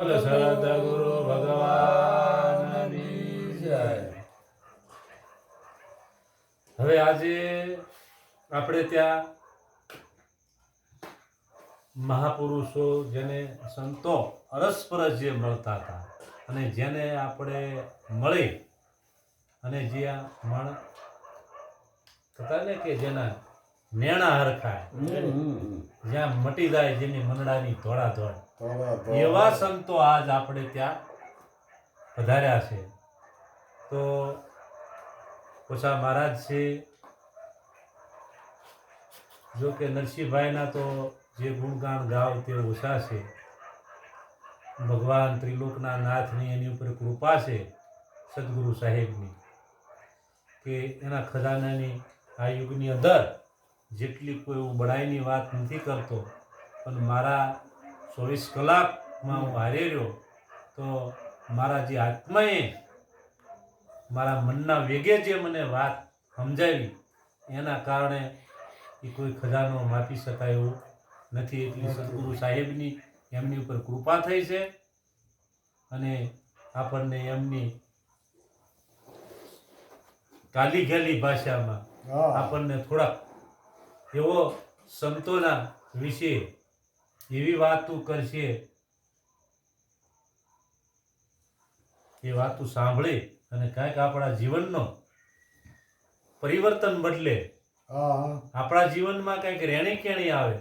સદગુરુ ભગવાનની જય. હવે આજે આપણે ત્યાં મહાપુરુષો જેને સંતો અરસપરસ જે મળતા હતા અને જેને આપણે મળી અને જ્યાં મણ થતા ને કે જેના નેણા હરખાય જ્યાં મટી જાય જેની મનડાની ધોળાધોળ એવા સંતો આજ આપણે ત્યાં પધાર્યા છે. તો ઓછા મહારાજ છે, જો કે નરસિંહભાઈના તો જે ગુણગાન ગાવ તે ઓછા છે. ભગવાન ત્રિલોકના નાથની એની ઉપર કૃપા છે સદગુરુ સાહેબની, કે એના ખજાનાની આ યુગની અંદર જેટલી કોઈ હું બડાઈની વાત નથી કરતો, પણ મારા 24 કલાકમાં હું હારે રહ્યો તો મારા જે આત્માએ મારા મનના વેગે જે મને વાત સમજાવી એના કારણે એ કોઈ ખજાનો માપી શકાય એવું નથી. એટલી સદગુરુ સાહેબની એમની ઉપર કૃપા થઈ છે અને આપણને એમની કાલી ઘેલી ભાષામાં આપણને થોડાક એવો સંતોના વિશે એવી વાતો કરશે એ વાતો સાંભળી અને કાંઈક આપણા જીવનનો પરિવર્તન બદલે, આપણા જીવનમાં કંઈક રેણી કેણી આવે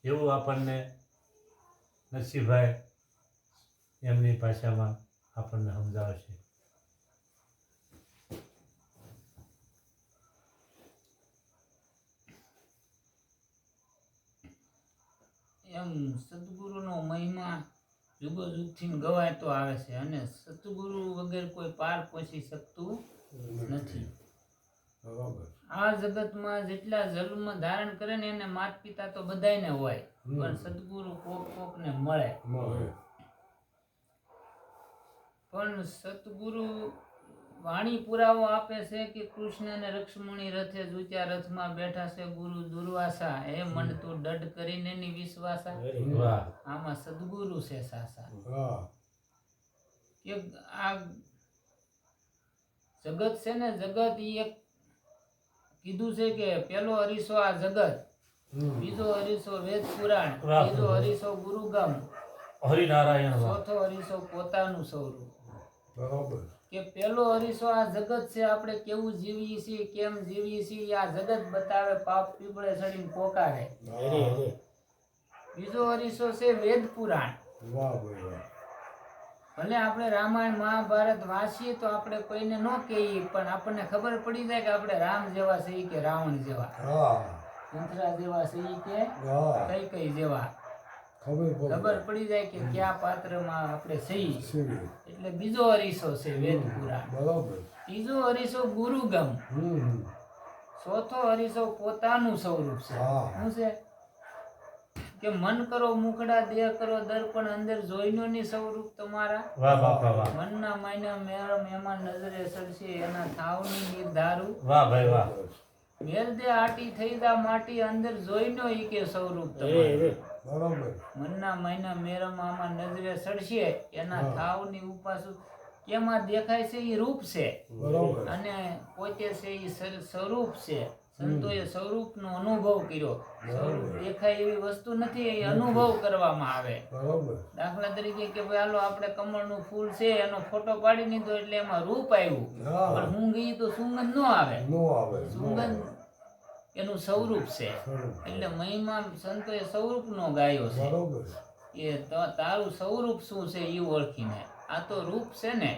એવું આપણને નરસિંહભાઈ એમની ભાષામાં આપણને સમજાવશે. એમ સદગુરુનો મહિમા યુગો યુગથી ગવાયતો આવે છે અને સદગુરુ વગર કોઈ પાર પહોંચી શકતું નથી. આ જગતમાં જેટલા જન્મ ધારણ કરે ને એને માત પિતા તો બધાયને હોય, પણ સદગુરુ કોક ને મળે. પણ સદગુરુ વાણી પુરાવો આપે છે કે કૃષ્ણ અને લક્ષ્મણી રથે જુચ્યા રથમાં બેઠા છે ગુરુ દુર્વાસા, એ મન તું ડડ કરીને ની વિશ્વાસા. આમાં સદગુરુ છે સાસા. કે આ જગત છે ને, જગત ઈ એક કીધું છે કે પેલો અરીસો આ જગત, બીજો અરીસો વેદ પુરાણ, ત્રીજો અરીસો ગુરુગમ, હરિનારાયણ, ચોથો અરીસો પોતાનું સ્વરૂપ. બરાબર. કે પેલો અરીસો આ જગત છે, આપણે કેવું જીવીએ છીએ, કેમ જીવીએ છીએ, આ જગત બતાવે, પાપ પીપળે ચડીને પોકારે. બીજો અરીસો છે વેદ પુરાણ. ભલે આપણે રામાયણ મહાભારત વાંચીએ તો આપણે કોઈને ન કહીએ, પણ આપણને ખબર પડી જાય કે આપણે રામ જેવા છે કે રાવણ જેવા, કુંતરા જેવા છે કે કઈ જેવા, ખબર પડી જાય કે કયા પાત્રમાં આપણે સહી. એટલે બીજો અરીસો છે વેદ પુરાણ. ત્રીજો અરીસો ગુરુગમ, ચોથો અરીસો પોતાનું સ્વરૂપ છે. શું છે કે મન કરો મુખડા, દેહ કરો દર્પણ, અંદર જોઈનો ની સ્વરૂપ તમારા. મનના માયના મેરમ એમાં નજરે સડશે, એના થાવની નિર્ધારું. મેલ દે આટી થઈ દા માટી, અંદર જોઈનો ઈ કે સ્વરૂપ તમારું. મનના માયના મેરમ આમાં નજરે સડશે, એના થાવની ઉપાસુ કેમાં દેખાય છે ઈ રૂપ છે, અને પોતે છે ઈ સ્વરૂપ છે. સંતોએ સ્વરૂપનો અનુભવ કર્યો. સ્વરૂપ દેખાય એવી વસ્તુ નથી, એ અનુભવ કરવામાં આવે. દાખલા તરીકે કે ભાઈ હાલો આપણે કમળનું ફૂલ છે એનો ફોટો પાડી દીધો એટલે એમાં રૂપ આવ્યું, પણ ઊંઘી તો સુગંધ ન આવે. સુગંધ એનું સ્વરૂપ છે. એટલે મહિમા સંતોએ સ્વરૂપનો ગાયો છે. એ તારું સ્વરૂપ શું છે એ ઓળખીને, આ તો રૂપ છે ને.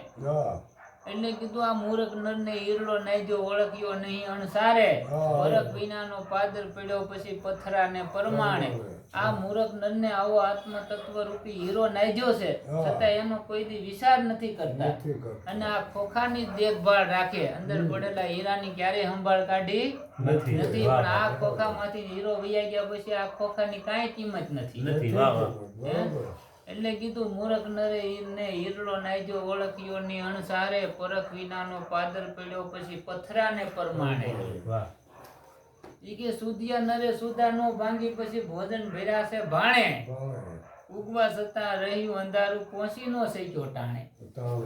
એટલે કીધું આ મૂર્ખ નરને ઈરડો નાખ્યો, ઓળખ્યો નહીં અણસારે, વરખ વિનાનો પાદર પડ્યો પછી પથરાને પરમાણે. આ મૂર્ખ નરને આવો આત્મ તત્વ રૂપી હીરો નાખ્યો છે, છતાં એનો કોઈ દી વિચાર નથી કરતા, અને આ ખોખાની દેખભાળ રાખે. અંદર પડેલા હીરાની ક્યારેય સંભાળ કાઢી નથી, પણ આ ખોખામાંથી હીરો વૈયા ગયા પછી આ ખોખાની કાંઈ કિંમત નથી. એટલે કીધું મૂર્ખ નરે ને હીરડો નાખ્યો, ઓળખ્યો ની અણસારે, પરખ વિનાનો પાદર પડ્યો પછી પથરાને પરમાણે. ઈ કે સુધિયા નરે સુધા નો ભાંગી, પછી ભોજન ભર્યા છે ભાણે. ઉગવા છતાં રહ્યું અંધારું પહોંચી નો શક્યો ટાણે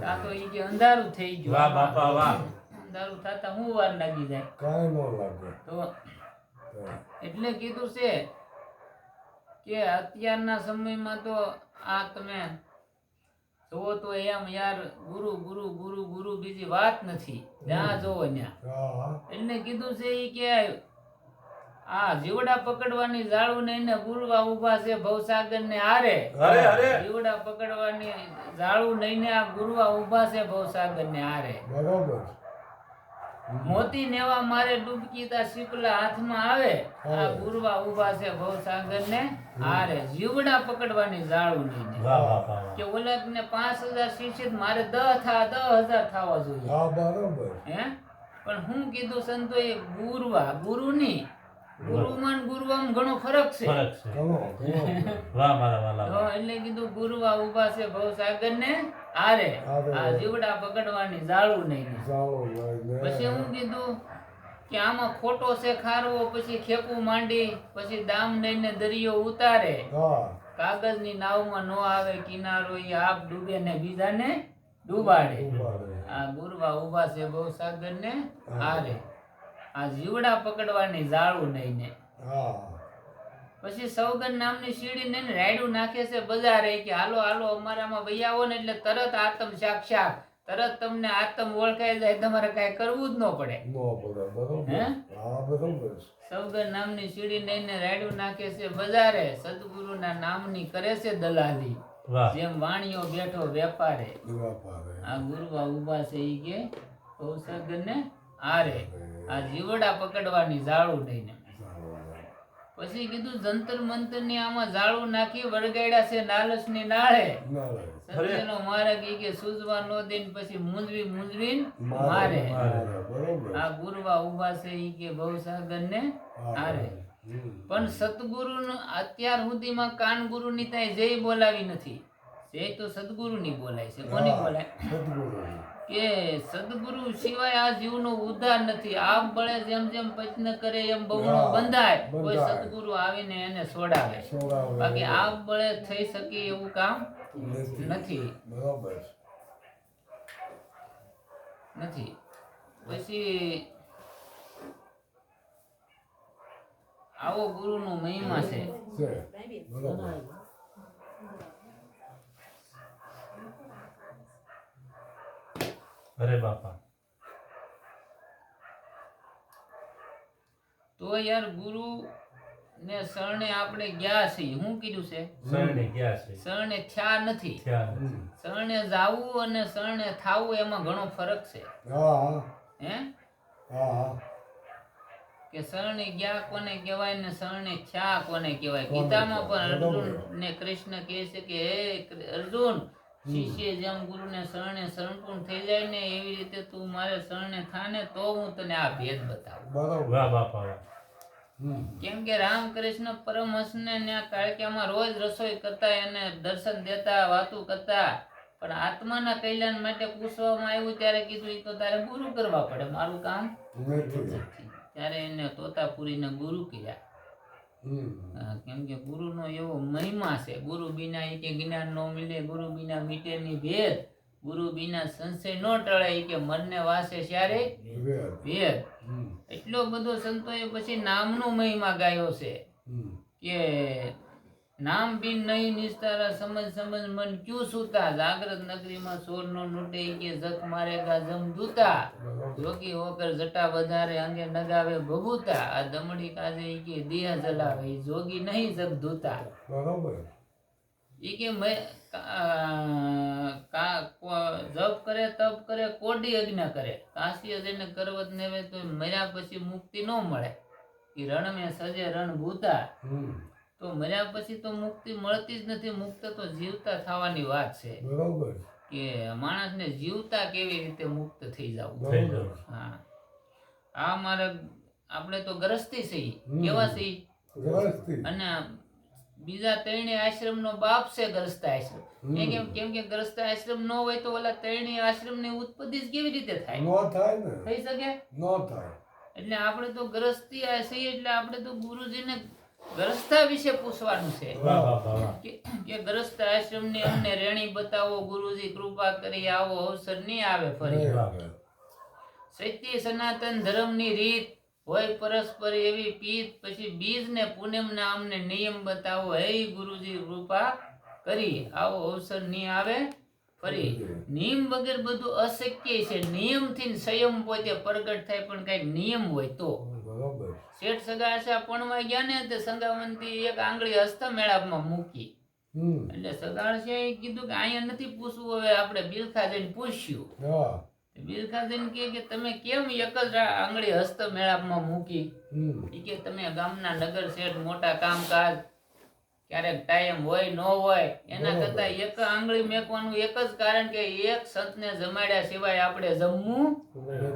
આ તો ઈ કે અંધારું થઈ ગયું વાહ બાપા વાહ. અંધારું થતા હું વાર લાગી જાય કાંઈ ન લાગે તો એટલે કીધું છે કે અત્યારના સમયમાં તો આ તમે જોવો તો એમ યાર ગુરુ ગુરુ ગુરુ ગુરુ બીજી વાત નથી જ્યાં જોવો ત્યાં હા એટલે કીધું છે ઈ કે આ જીવડા પકડવાની ઝાડું ને એને ગુરવા ઉભા છે ભવસાગર ને હારે અરે અરે જીવડા પકડવાની ઝાડું લઈને આ ગુરવા ઉભા છે ભવસાગર ને હારે બરોબર મોતી નેવા મારે ડૂબકી તા શીપલા હાથમાં આવે આ ગુરવા ઉભા છે ભવસાગર ને હારે જીવડા પકડવાની ઝાડું લઈને વાહ બાપા વાહ. કે ઓલક ને 5000 શિક્ષિત મારે 10,000 થવા જોઈએ હા બરોબર હે પણ હું કીધું સંતોએ ગુરવા ગુરુની ગુરુમાં ને ગુરુવામાં ઘણો ફરક છે ફરક છે. ઘણો વાહ મારા વાલા તો એટલે કીધું ગુરુવા ઉભા છે ભવસાગર ને હારે હારે. આ જીવડા પકડવાની ઝાડું નહીં ચાલો લઈને પછી હું કીધું કે આમાં ખોટો છે ખારવો પછી ખેપું માંડી પછી દામ લઈને દરિયો ઉતારે હા કાગળની નાવમાં નો આવે કિનારો ઈ આપ ડૂબે ને બીજાને ડૂબાડે ઉભા રહે આ ગુરવા ઉભા છે ભવસાગર ને હારે આ જીવડા પકડવાની ઝાડું નહીં ને હા પછી સૌગન નામની સીડી ને રાયડું નાખે છે બજારે કે હાલો હાલો અમારામાં વહી આવો ને એટલે તરત આતમ સાક્ષાત તરત તમને આતમ ઓળખાઈ જાય તમારે કાંઈ કરવું જ ન પડે નો પડે બરોબર હે? હા બરોબર સૌગન નામની સીડી લઈને રાયડું નાખે છે બજારે સદગુરુના નામની કરે છે દલાલી વાહ જેમ વાણીઓ બેઠો વેપારે દીવા પારે આ ગુરવા ઉભા છે ઈ કે ભવસાગર ને હારે આ જીવડા પકડવાની ઝાડું લઈને પછી કીધું જંતર મંતર ની આમાં ઝાડું નાખી વળગાડ્યા છે નાલસ ની નાળે ના રે સત્યનો માર્ગ ઈ કે સૂઝવા નો દેન પછી મૂંઝવીને મારે બરોબર આ ગુરવા ઉભા છે ઈ કે ભવસાગર ને હારે પણ સતગુરુ અત્યાર સુધીમાં કાન ગુરુ ની ત્યાં જય બોલાવી નથી જય તો સદગુરુ ની બોલાય છે કોની બોલાય સદગુરુ કે સદગુરુ સિવાય આ જીવનો ઉદ્ધાર નથી આપ બળે જેમ જેમ પચન કરે એમ બહુનો બંધાય કોઈ બંધાય. સદગુરુ આવીને એને છોડાવે છોડાવે બાકી આપ બળે થઈ શકે એવું કામ નથી બરોબર નથી પછી આવો ગુરુનો મહિમા છે છે બરોબર અરે બાપા તો યાર ગુરુ ને શરણે આપણે ગયા છીએ શું કીધું છે શરણે ગયા છે શરણે થયા નથી થયા નથી. શરણે જાવું અને શરણે થાવું એમાં ઘણો ફરક છે હા હે હા કે શરણે ગયા કોને કહેવાય ને શરણે થયા કોને કહેવાય ગીતામાં પણ અર્જુન ને કૃષ્ણ કહે છે કે હે અર્જુન શિષ્ય જેમ ગુરુને શરણે શરણપૂર્ણ થઈ જાય ને એવી રીતે તું મારે શરણે થાને તો હું તને આ ભેદ બતાવું બરોબર વાહ બાપા વાહ. કેમ કે રામકૃષ્ણ પરમહંસને ત્યાં કાળક્યામાં રોજ રસોઈ કરતા એને દર્શન દેતા વાતું કરતા પણ આત્માના કલ્યાણ માટે પૂછવામાં આવ્યું ત્યારે કીધું ઈ તો તારે ગુરુ કરવા પડે મારું કામ નથી ત્યારે એને તોતાપુરીને ગુરુ કર્યા કેમ કે ગુરુનો એવો મહિમા છે ગુરુ બિના ઈ કે જ્ઞાન નો મિલે ગુરુ બિના મીટે ની ભેદ ગુરુ બિના સંશય નો ટળે ઈ કે મનને વાસે ત્યારે ભેદ એટલો બધો સંતોએ પછી નામનો મહિમા ગાયો છે કે નામ બિન નહીં નિસ્તારા સમજ સમજ મન ક્યું સૂતા જાગ્રત નગરીમાં સોર નો નૂટે ઈ કે જખ મારેગા જમ દૂતા યોગી હોકર જટા વધારે અંગે નગાવે ભભૂતા આ દમડી કાજે ઈ કે દેહ જલાવે ઈ જોગી નહીં જગ ધૂતા બરોબર ઈ કે જપ કરે તપ કરે કોડી યજ્ઞ કરે કાશી જઈને કરવત નેવે તો મર્યા પછી મુક્તિ ન મળે ઈ રણ મેં સજે રણ ભૂતા તો મર્યા પછી તો મુક્તિ મળતી જ નથી મુક્ત તો જીવતા થવાની વાત છે બરોબર કે માણસને જીવતા કેવી રીતે મુક્ત થઈ જવું થઈ જવું. હા આ મારે આપણે તો ગ્રસ્તી છીએ કેવા છીએ વ્યવસ્થિત અને બીજા ત્રણેય આશ્રમ નો બાપ છે ગ્રસ્ત આશ્રમ કેમ કે ગ્રસ્ત આશ્રમ ન હોય તો ઓલા ત્રણેય આશ્રમ ની ઉત્પત્તિ જ કેવી રીતે થાય નો થાય ને થઈ શકે નો થાય એટલે આપણે તો ગ્રસ્તી છીએ એટલે આપણે તો ગુરુજીને ગ્રસ્તા વિશે પૂછવાનું છે વાહ વાહ વાહ વાહ. કે ગ્રસ્ત આશ્રમની અમને રેણી બતાવો ગુરુજી કૃપા કરી આવો અવસર નહીં આવે ફરી નહીં આવે. સત્ય સનાતન ધર્મની રીત હોય પરસ્પર એવી પીત પછી બીજ ને પૂનમ ના અમને નિયમ બતાવો હે ગુરુજી કૃપા કરી આવો અવસર નહીં આવે ફરી નિયમ વગર બધું અશક્ય છે નિયમ થી સંયમ પોતે પ્રગટ થાય પણ કઈ નિયમ હોય તો બરોબર. શેઠ સગાશા પણવા ગયા ને તે સંગાવંતી એક આંગળી હસ્ત મેળાપમાં મૂકી એટલે સગાશિયાએ કીધું કે અહીંયા નથી પૂછવું હવે આપણે બિલખા જઈને પૂછ્યું હા. બિલખા જઈને કે તમે કેમ એક જ આંગળી હસ્ત મેળાપમાં મૂકી ઈ કે તમે ગામના નગર શેઠ મોટા કામકાજ ક્યારેક ટાઈમ હોય ન હોય એના કરતા એક આંગળી મેકવાનું એક જ કારણ કે એક સંતને જમાડ્યા સિવાય આપણે જમવું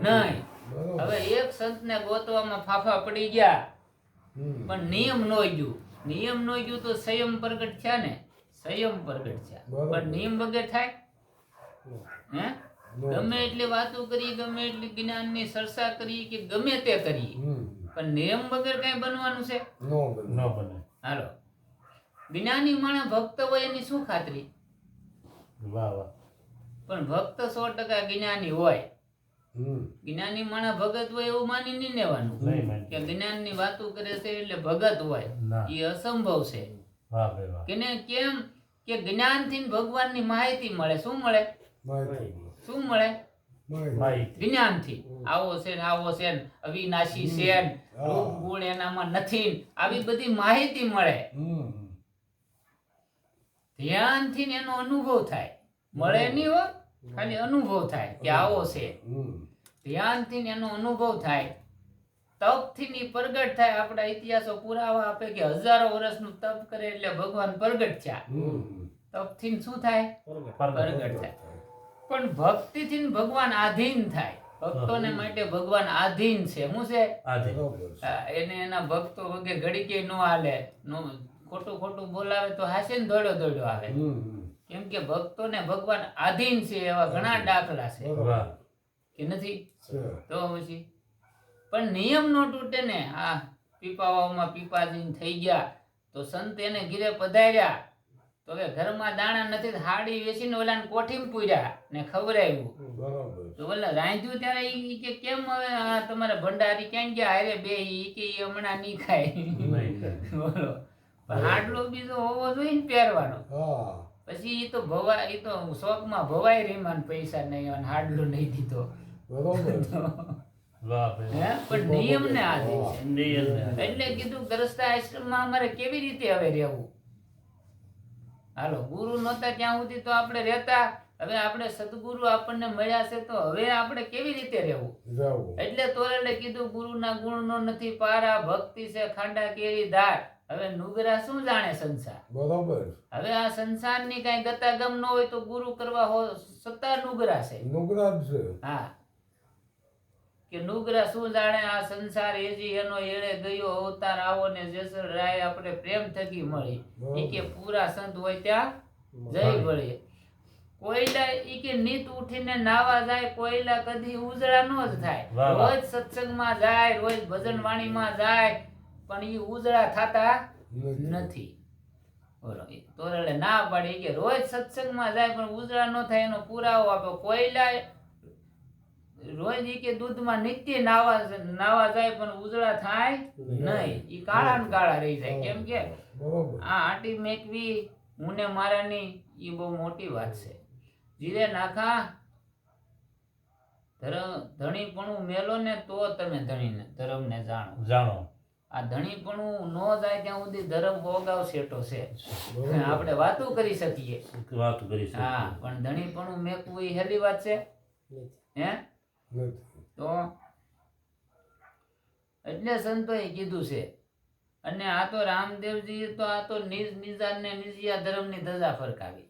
નહીં બરોબર. હવે એક સંતને ગોતવામાં ફાફા પડી ગયા પણ નિયમ નો ગયું નિયમ નો ગયું તો સંયમ પ્રગટ થયા ને સંયમ પ્રગટ થયા બરોબર. પણ નિયમ વગર થાય હે નો. ગમે એટલી વાતો કરી ગમે એટલી જ્ઞાનની ચર્ચા કરી કે ગમે તે કરી પણ નિયમ વગર કઈ બનવાનું છે નો બને. ન બને. હાલો જ્ઞાની માણસ ભક્ત હોય એની શું ખાતરી વાહ વાહ. પણ ભક્ત 100% જ્ઞાની હોય હમ. જ્ઞાની માણસ ભગત હોય એવું માની નહીં લેવાનું નહીં માનતી. કે જ્ઞાનની વાતો કરે છે એટલે ભગત હોય ના. એ અસંભવ છે વાહ ભાઈ વાહ. કેને કેમ કે જ્ઞાનથી ભગવાનની માહિતી મળે શું મળે માહિતી. શું મળે માહિતી. માહિતી. જ્ઞાનથી આવો છે ને આવો છે ને અવિનાશી છે ને રૂપ ગુણ એનામાં નથી ને આવી બધી માહિતી મળે ધ્યાનથી ને એનો અનુભવ થાય મળે નહીં હો ખાલી અનુભવ થાય કે આવો છે ધ્યાનથી ને એનો અનુભવ થાય તપથી ની પ્રગટ થાય આપણા ઇતિહાસો પુરાવા આપે કે હજારો વર્ષનું તપ કરે એટલે ભગવાન પ્રગટ થયા તપથી ને શું થાય પ્રગટ થાય પણ ભક્તિથી ને ભગવાન આધીન થાય ભક્તોને માટે ભગવાન આધીન છે શું છે આજે એને એના ભક્તો વગર ઘડીકે નો હાલે નો ખોટું ખોટું બોલાવે તો હાસે ને દોડ્યો આવે કેમ કે ભક્તોને ભગવાન આધીન છે એવા ઘણા દાખલા છે વાહ. કે નથી તો પછી પણ નિયમ નો તૂટે ને આ પીપાવામાં પીપાજીન થઈ ગયા તો સંત એને ઘીરે પધાર્યા તો કે ઘરમાં દાણા નથી તો હાડી વેચીને ઓલાને કોઠીમાં પૂર્યા ને ખવડાવ્યું બરોબર. તો ઓલા રાંધ્યું ત્યારે ઈ કે કેમ હવે આ તમારે ભંડારી ક્યાં ગયા હારે બે ઈ કે ઈ હમણાં નહીં ખાય નહીં. બોલો પણ હાડલો બીજો હોવો જોઈએ ને પહેરવાનો હા. પછી ઈ તો ભવાય ઈ તો શોખમાં ભવાય રીમાન પૈસા નહીં અને હાડલો નહીં દીધો બરોબર. વાહ ભાઈ હે પણ નિયમ ને આધીન છે નિયમ ને. એટલે કીધું ગ્રસ્તા આશ્રમમાં અમારે કેવી રીતે હવે રહેવું હાલો ગુરુ નહોતા ત્યાં સુધી તો આપણે રહેતા હવે આપણે સદગુરુ આપણને મળ્યા છે તો હવે આપણે કેવી રીતે રહેવું જાવું. એટલે તોરલે કીધું ગુરુના ગુણનો નથી પારા ભક્તિ છે ખાંડા કેરી ધાર હવે નુગરા શું જાણે સંસાર બરોબર. હવે આ સંસારની કઈ ગતાગમ ન હોય તો ગુરુ કરવા સત્તા નુગરા છે નુગરા જ છે. હા કે નુગરા શું જાણે આ સંસાર એજી એનો એળે ગયો અવતાર આવો ને જેસર રાય આપણે પ્રેમ થકી મળી ઈ કે પૂરા સંત હોય ત્યાં જય ભળી કોયલા ઈ કે નીત ઉઠીને નાવા જાય કોયલા કદી ઉજળા નો જ થાય વાહ, વાહ. રોજ સત્સંગમાં જાય રોજ ભજન વાણીમાં જાય પણ ઈ ઉજળા થાતા નથી બોલો ઈ તોરલે ના પાડી ઈ કે રોજ સત્સંગમાં જાય પણ ઉજળા નો થાય એનો પુરાવો આપ્યો કોયલા રોજ ઈ કે દૂધમાં નિત્ય નાવા જાય પણ ઉજળા થાય નહીં ઈ કાળા ને કાળા રહી જાય કેમ કે બરોબર. આ આંટી મેકવી હું ને મારાની ઈ બહુ મોટી વાત છે જીરે નાખા ધણીપણું મેલો ને તો તમે ધણીને ધર્મને જાણો જાણો આ ધણીપણું નો જાય ત્યાં સુધી ધર્મ ભોગાવ શેઠો છે બરોબર. આપણે વાતો કરી શકીએ વાત કરી હા શકીએ. પણ ધણીપણું મેકવું એ હેલી વાત છે હે નથી. તો એટલે સંતોએ કીધું છે અને આ તો રામદેવજી તો આ તો નિજાને નિજિયા ધર્મની ધજા ફરકાવી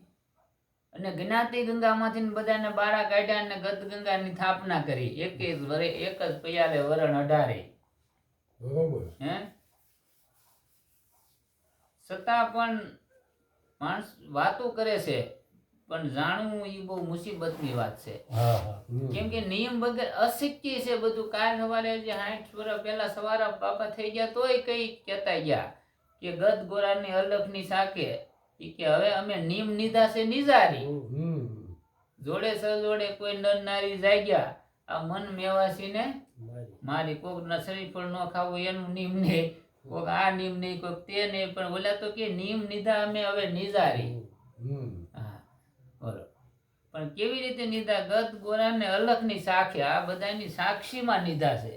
અને જ્ઞાતિ ગંગામાંથી બધાને બારા કાઢ્યા અને ગત ગંગાની સ્થાપના કરી એક જ પૈયાલે વરણ 18 બરોબર. હે છતાં પણ માણસ વાતો કરે છે પણ જાણવું એ બહુ મુસીબતની વાત છે હા હા કેમ કે નિયમ વગર અશક્ય છે બધું કાલ સવારે જે 60 વર્ષ પહેલા સવારે બાપા થઈ ગયા તોય કઈ કહેતા ગયા કે ગદ ગોરાની અલખની સાકે ઈ કે હવે અમે નીમ નીધા છે નિજારી જોડે સજોડે કોઈ નર નારી જાગ્યા આ મન મેવાસીને મારી કોક ના શરીફળ ન ખાવું એનું નીમ નહીં, કોક આ નીમ નહીં, કોક તે નહીં, પણ ઓલા તો કે નીમ નીધા અમે હવે નિજારી. હા બોલો. પણ કેવી રીતે નીધા? ગદ ગોરાને અલખની સાખે, આ બધાની સાક્ષીમાં નીધા છે.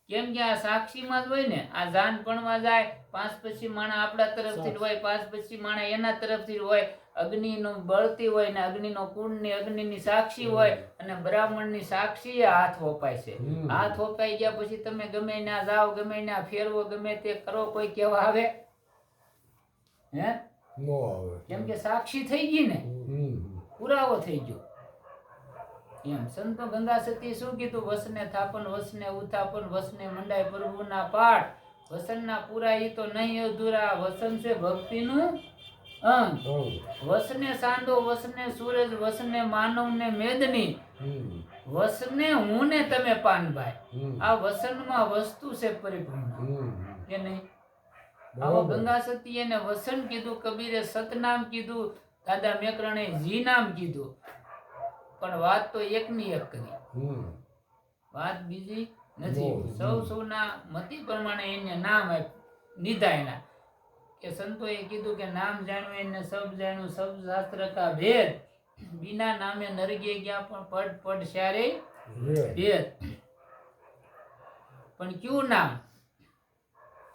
કેમ કે આ સાક્ષીમાં જ હોય ને. આ જાનપણમાં જાય, પાંચ પછી માણા આપણા તરફથી જ હોય, પાંચ પછી માણા એના તરફથી જ હોય, અગ્નિનો બળતી હોય ને અગ્નિનો કુંડ ની અગ્નિની સાક્ષી હોય, અને બ્રાહ્મણની સાક્ષી હાથ વપાય છે. હાથ વપાઈ ગયા પછી તમે ગમે ના જાઓ, ગમે ના ફેરવો, ગમે તે કરો, કોઈ કેવા આવે? હે નો આવે. કેમ કે સાક્ષી થઈ ગઈ ને, પુરાવો થઈ ગયો. એમ સંતો ગંગા સતી શું કીધું? વસને થાપન, વસને ઉથાપન, વસને મંડાય પ્રભુના પાઠ, વસનના પૂરા ઈ તો નહીં અધૂરા, વસન છે ભક્તિનું અંગ. વસને સાંધો, વસને સૂરજ, વસને માનવ ને મેદની, વસને હું ને તમે પાનભાઈ. આ વસનમાં વસ્તુ છે પરિપૂર્ણ કે નહીં? આવો ગંગા સતી એને વસન કીધું, કબીરે સતનામ કીધું, દાદા મેકરણે જી નામ કીધું, પણ વાત તો એકની એક કરી, વાત બીજી નથી. સૌના મતિ પ્રમાણે એને નામ નીધા એના. કે સંતોએ કીધું કે નામ જાણ્યું એને સબ જાણ્યું, સબ શાસ્ત્ર કા ભેદ, બિના નામે નરગે ગયા પણ પડ પડ શ્યારે ભેદ. પણ ક્યું નામ?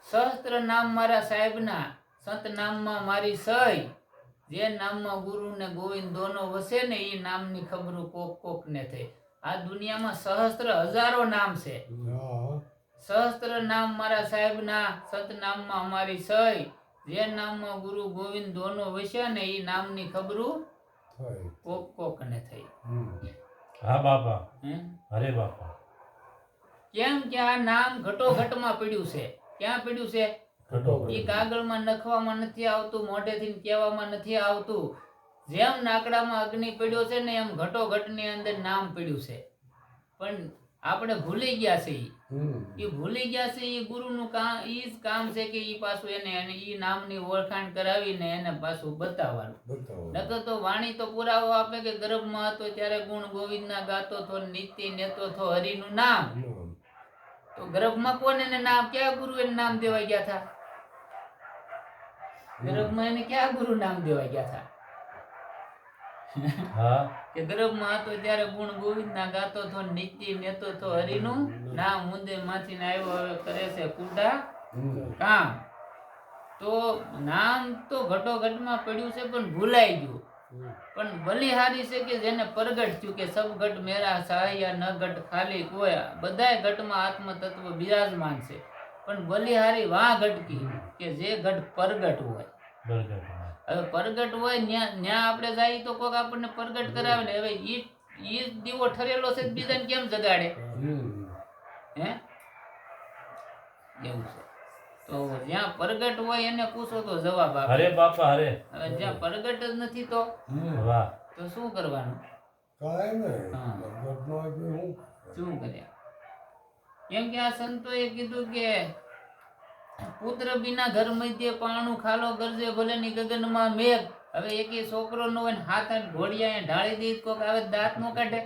સહસ્ત્ર નામ મારા સાહેબના, સંત નામમાં મારી સહી, જે નામમાં ગુરુ ને ગોવિંદ દોનો વસે ને એ નામની ખબરું કોક કોક ને થઈ. આ દુનિયામાં સહસ્ત્ર હજારો નામ છે. સહસ્ત્ર નામ મારા સાહેબના, સંત નામમાં અમારી સહી, જે નામમાં ગુરુ ગોવિંદ દોનો વસ્યા ને એ નામની ખબરું કોક કોક ને થઈ. હા બાપા. અરે બાપા. કેમ કે આ નામ ઘટોઘટમાં પડ્યું છે. ક્યાં પડ્યું છે? એ કાગળમાં નખવામાં નથી આવતું, મોઢેથી કહેવામાં નથી આવતું. જેમ નાકડામાં અગ્નિ પડ્યો છે ને એમ ઘટોઘટની અંદર નામ પડ્યું છે. પણ આપણે ભૂલી ગયા છે. એ ભૂલી ગયા છે. એ ગુરુનું કામ, એ જ કામ છે કે એ પાછું એને એ નામની ઓળખાણ કરાવીને એને પાછું બતાવવાનું. નકર તો વાણી તો પુરાવો આપે કે ગર્ભમાં હતો ત્યારે ગુણ ગોવિંદના ગાતો થો, નિત્ય નેતો થો હરિનું નામ. તો ગર્ભમાં કોને નામ, ક્યાં ગુરુ એને નામ દેવા ગયા હતા? ગર્ભમાં એને ક્યાં ગુરુ નામ દેવા ગયા હતા? કે ગર્ભમાં હતો ત્યારે ગુણ ગોવિંદના ગાતો થો, નિત્ય નેતો થો હરિનું નામ. મુંદે માંથી ને આવ્યો હવે કરે છે કુડા કામ. તો નામ તો ઘટોઘટમાં પડ્યું છે પણ ભૂલાઈ ગયું. પણ બલિહારી છે કે જેને પ્રગટ થયું કે સબ ઘટ મેરા સહાયા ન ઘટ ખાલી કોઈ. બધાય ઘટમાં આત્મ તત્વ બિરાજમાન છે, પણ બલિહારી વાહ ઘટકી કે જે ઘટ પ્રગટ હોય. હવે પ્રગટ હોય ન્યા આપણે જાય તો કોક આપણને પ્રગટ કરાવે ને. હવે ઈ દીવો ઠરેલો છે બીજાને કેમ જગાડે? હે એવું છે. તો જ્યાં પ્રગટ હોય એને પૂછો તો જવાબ આપે. અરે બાપા અરે. હવે જ્યાં પ્રગટ જ નથી તો વાહ, તો શું કરવાનું? શું કર્યા? કેમ કે આ સંતોએ કીધું કે પુત્ર બિના ઘર મધ્ય પાણું ખાલો ગરજે ભલે ની ગગનમાં મેઘ. હવે એકે છોકરો નો હોય ને હાથ આઠ ઘોડિયા ઢાળી દે કોક આવે દાંત નો કાઢે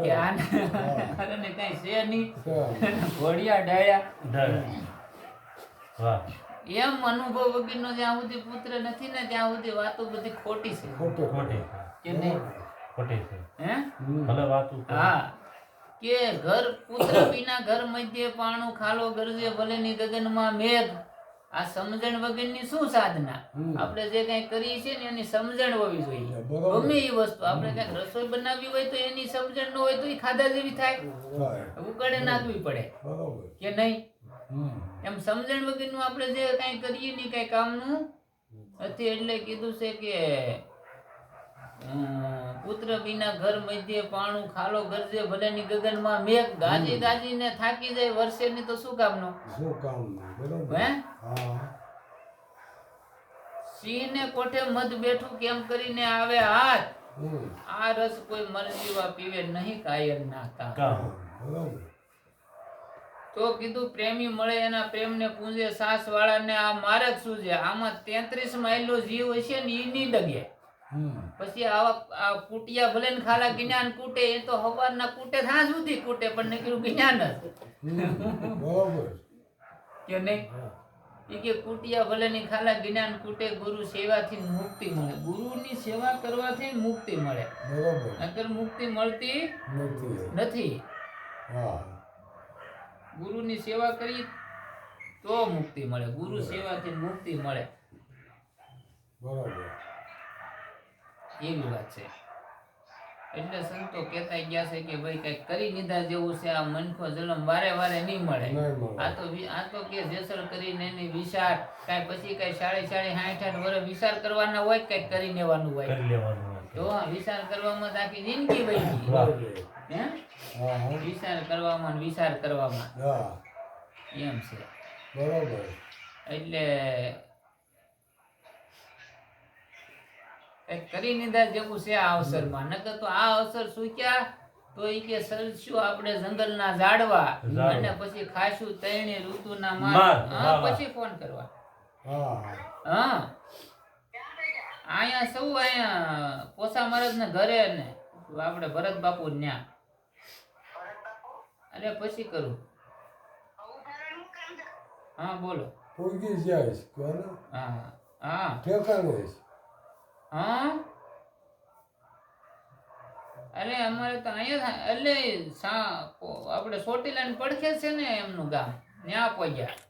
કે આને કઈ છે નહીં, ઘોડિયા ઢાળ્યા. વાહ. એમ અનુભવ વગરનો જ્યાં સુધી પુત્ર નથી ને ત્યાં સુધી વાતો બધી ખોટી છે. ખોટી કે નહીં? ખોટી છે. હે ભલે વાતું કરો. હા. કે ઘર પુત્ર વિના ઘર મધ્ય પાણું ખાલો ગરજે ભલે ની ગગનમાં મેઘ. આ સમજણ વગરની શું સાધના? આપણે જે કઈ કરીએ છીએ ને એની સમજણ હોવી જોઈએ. ગમે એ વસ્તુ આપણે કઈક રસોઈ બનાવવી હોય તો એની સમજણ ન હોય તો એ ખાધા જેવી થાય, ઉકળે નાખવી પડે કે નહીં? એમ સમજણ વગરનું આપણે જે કઈ કરીએ ને કઈ કામનું નથી. એટલે કીધું છે કે પુત્ર વિના ઘર મધ્ય પાણું ખાલો ગરજે ભલે ની ગગનમાં મેઘ. ગાજી ગાજી ને થાકી જાય વર્ષે ની તો શું કામનું? હે સિંહ ને કોઠે મધ બેઠું કેમ કરીને આવે હાથ. આ રસ કોઈ મરજીવા પીવે નહીં કાયર ના કામ. તો કીધું પ્રેમી મળે એના પ્રેમને પૂંજે સાસ વાળાને આ માર્ગ સૂજે. આમાં 33 માઇલો જીવ હશે ને ઈ ની ડગે. પછી આ કુટિયા ભલે ને ખાલા જ્ઞાન કૂટે, એ તો હવારના કૂટે ત્યાં સુધી કૂટે પણ નીકળ્યું જ્ઞાન જ બરાબર કે નહીં. એ કે કુટિયા ભલે ની ખાલા જ્ઞાન કૂટે, ગુરુ સેવાથી મુક્તિ મળે. ગુરુની સેવા કરવાથી મુક્તિ મળે, બરાબર નકર મુક્તિ મળતી નથી. ગુરુની સેવા કરી તો મુક્તિ મળે, ગુરુ સેવાથી મુક્તિ મળે, બરાબર એવી વાત છે. એટલે સંતો કહેતા ગયા છે કે ભાઈ કઈક કરી લીધા જેવું છે, આ મનખો જન્મ વારે વારે નહીં મળે. આ તો કે જેસર કરીને એની વિચાર કાંઈ પછી કઈ 60-60 વર્ષ વિચાર કરવાના હોય, કઈક કરી લેવાનું હોય. તો વિચાર કરવામાં તો આખી જિંદગી વહી ગઈ. હે વિચાર કરવામાં ને વિચાર કરવામાં એમ છે. બરાબર એટલે કઈક કરી લીધા જેવું છે આ અવસરમાં. નકર તો આ અવસર સૂક્યા તો ઈ કે સરશું આપણે જંગલના ઝાડવા અને પછી ખાશું ત્રણે ઋતુના માર. હા પછી ફોન કરવા. હા અહીંયા સૌ અહીંયા પોસા મહારાજ ને ઘરે ને આપણે ભરત બાપુ ન્યા. અરે પછી કરું. હા બોલો. પોગી જાય કોને હા હા ઠેકાણે હા. અરે અમારે તો અહીંયા એટલે આપણે ચોટીલા પડખે છે ને એમનું ગામ, ત્યાં પહોંચ્યા.